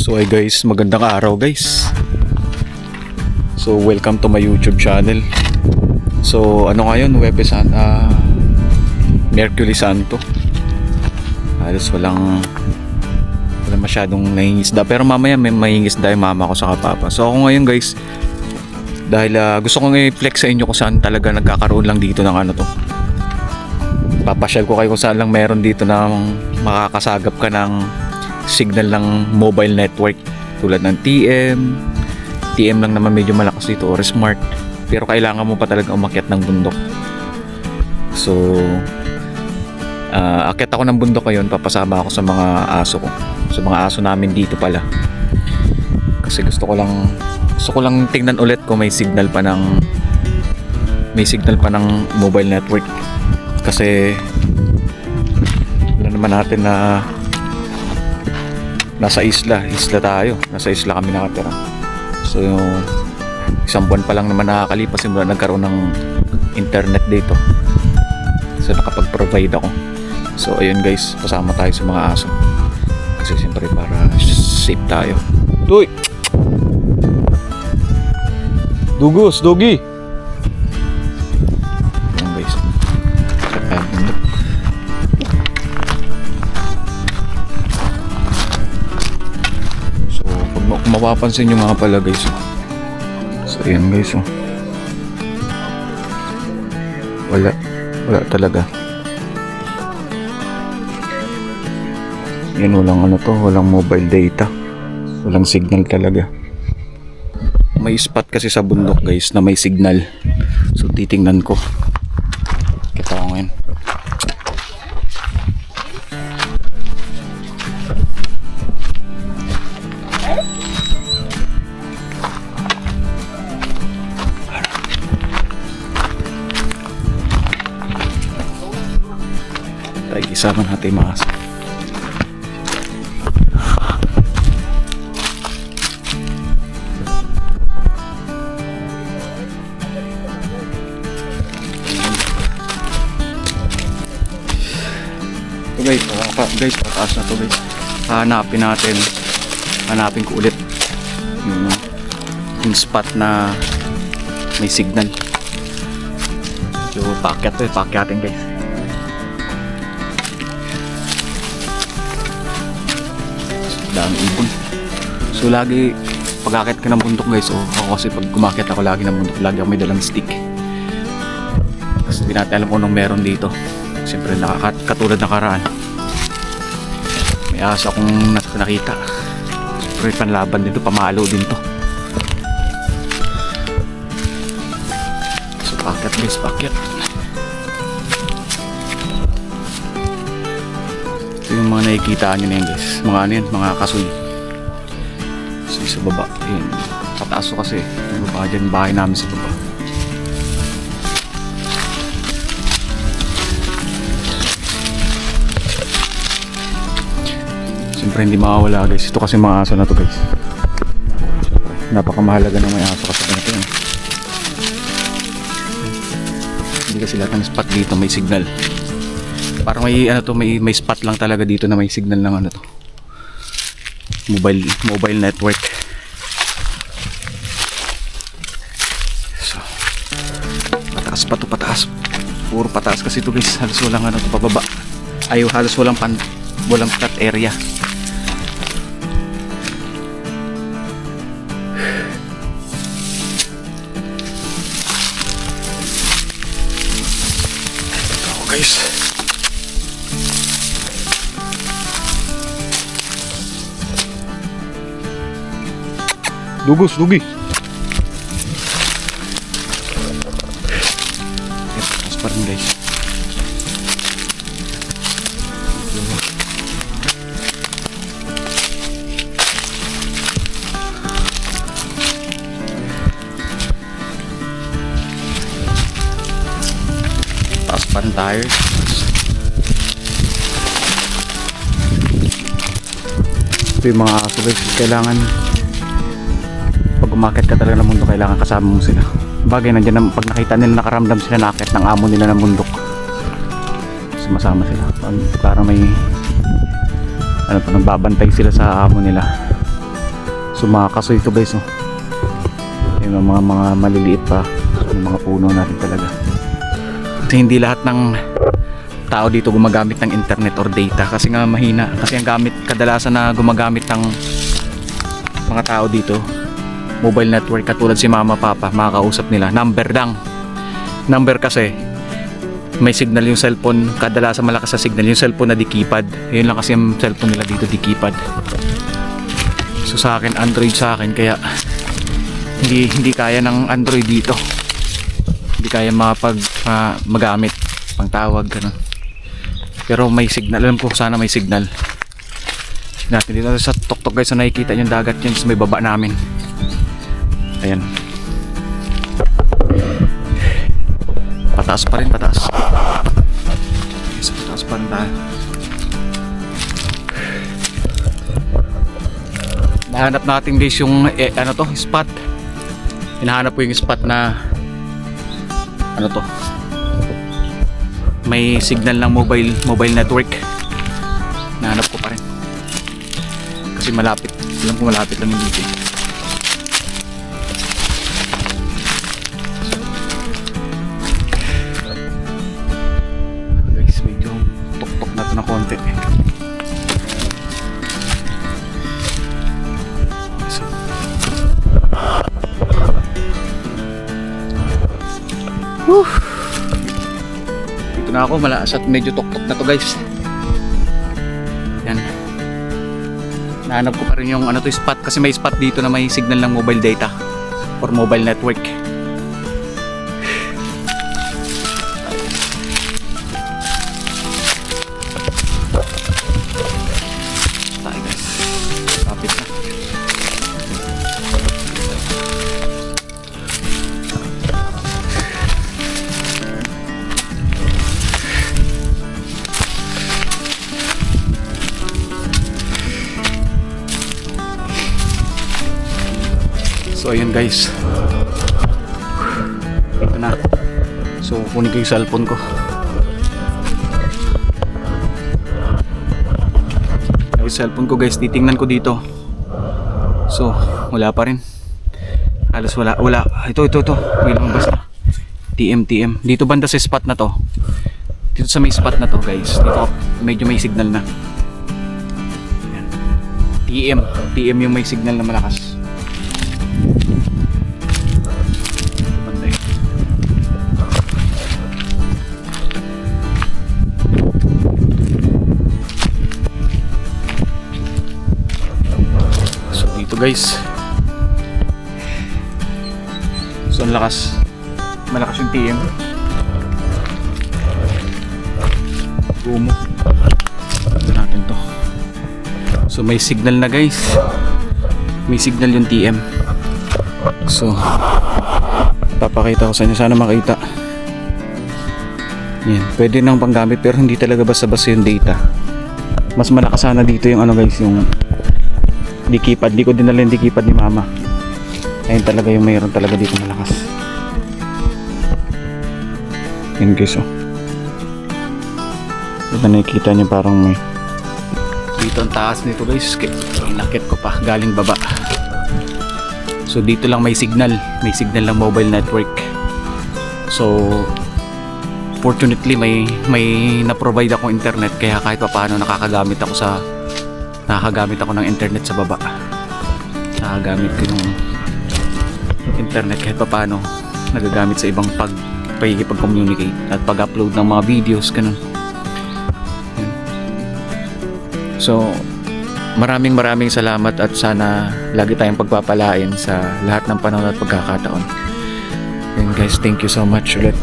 So hi guys, magandang araw guys. So welcome to my YouTube channel. So ano ngayon, Mercury Santo. Halos walang masyadong nangingisda, pero mamaya may mangingisda yung mama ko sa papa. So ako ngayon guys, dahil gusto kong i-flex sa inyo kung saan talaga nagkakaroon lang dito ng ano to. Papasyal ko kayo kung saan lang meron dito na makakasagap ka ng signal ng mobile network tulad ng TM lang naman medyo malakas dito or smart, pero kailangan mo pa talaga umakyat ng bundok. So akyat ako ng bundok ngayon, papasama ako sa mga aso ko, sa mga aso namin dito pala, kasi gusto ko lang tingnan ulit kung may signal pa ng mobile network, kasi alam naman natin na nasa isla tayo, nasa isla kami nakatira. So isang buwan pa lang naman nakakalipas simula nagkaroon ng internet dito, so nakapag-provide ako. So ayun guys, pasama tayo sa mga aso kasi siyempre para safe tayo. Tuy! Dugos, Dogi! Ayun guys, so pag mapapansin nyo nga pala guys, so ayun guys, wala talaga. Yan, walang mobile data, walang signal talaga. May spot kasi sa bundok guys na may signal, so titingnan ko. Kita ko ngayon. Tayo isama natin yung mga aso. Guys, pataas na to guys. Hanapin ko ulit yung spot na may signal. So paakyatin guys. Daming ibon. So lagi pag-akyat ka ng bundok guys, ako kasi pag kumakyat ako lagi ng bundok, lagi ako may dalang stick, kasi hindi natin alam kung anong meron dito. Siyempre katulad ng karaan, may aso akong nakita. Siyempre panlaban din to, pamalo din to. So pakyat guys, pakyat. Ito yung mga nakikita nyo na yun guys, mga kasoy. So sa baba yun, pataas ko kasi may baba dyan, bahay namin sa baba. Siyempre hindi mawawala guys, ito kasi mga aso na to guys. Napakamahalaga ng may aso kasi ganito yan. Hindi kasi lahat ng spot dito may signal. Parang may spot lang talaga dito na may signal ng mobile network. So pataas pa to, pataas. Puro pataas kasi ito guys, halos walang pababa. Halos walang flat area. Guys, Dugi. Pas pa rin guys. Paspan tayo. Ito yung mga aso guys, kailangan pag umakyat ka talaga ng mundo, kailangan kasama mo sila. Bagay nandiyan, pag nakita nila nakaramdam sila na akyat ng amo nila ng bundok, sumasama sila para may nagbabantay sila sa amo nila. So mga kasoy ito guys, oh. Yung mga maliliit pa, yung mga puno natin talaga. Kasi hindi lahat ng tao dito gumagamit ng internet or data kasi nga mahina. Kasi ang gamit kadalasan na gumagamit ng mga tao dito, mobile network, katulad si mama papa, makakausap nila number lang. Number kasi may signal yung cellphone, kadalasan malakas sa signal yung cellphone na di keypad. Yun lang kasi yung cellphone nila dito, di keypad. So sa akin, Android sa akin, kaya hindi kaya ng Android dito. Hindi kaya magamit pang tawag ganun. Pero may signal, alam ko sana may signal. Natin dito sa tuktok guys, so nakikita yung dagat yun sa may baba namin. Ayan. Pataas pa rin, pataas. Yes, pataas pa rin tayo. Nahanap natin guys yung ano to, spot. Hinahanap ko yung spot na ano to, may signal ng mobile network. Nahanap ko pa rin. Kasi malapit. Alam ko malapit lang yung dito. Guys, medyo tok-tok na ito na konti. Dito na ako, malakas at medyo tok-tok na to guys. Yan. Nahanap ko pa rin yung ano to, spot, kasi may spot dito na may signal ng mobile data or mobile network. Tayo guys. Kapit na. So ayun guys, ito na. So kunin ko yung cellphone ko. Yung cellphone ko guys, titingnan ko dito. So wala pa rin. Halos wala. Ito. May lumabas na. TM. Dito banda sa spot na to. Dito sa may spot na to guys. Dito medyo may signal na. Ayan. TM yung may signal na malakas. Guys, so ang malakas yung TM. Gumo natin to. So may signal na guys, may signal yung TM. So papakita ko sa inyo, sana makita. Yan, pwede nang panggamit pero hindi talaga basta-basta yung data. Mas malakas sana dito yung ano guys, yung di keypad. Di ko dinala yung di keypad ni mama. Ayun talaga yung mayroon talaga dito malakas. Yan guys, oh. Diba nakikita nyo parang may dito ang taas nito guys. Inakit ko pa galing baba. So dito lang may signal ng mobile network. So fortunately may na-provide akong internet, kaya kahit pa paano nakakagamit ako ng internet sa baba. Nakagamit ko yung internet kahit pa paano. Nagagamit sa ibang pag-communicate at pag-upload ng mga videos, ganun. So maraming salamat at sana lagi tayong pagpapalain sa lahat ng panahon at pagkakataon. And guys, thank you so much ulit.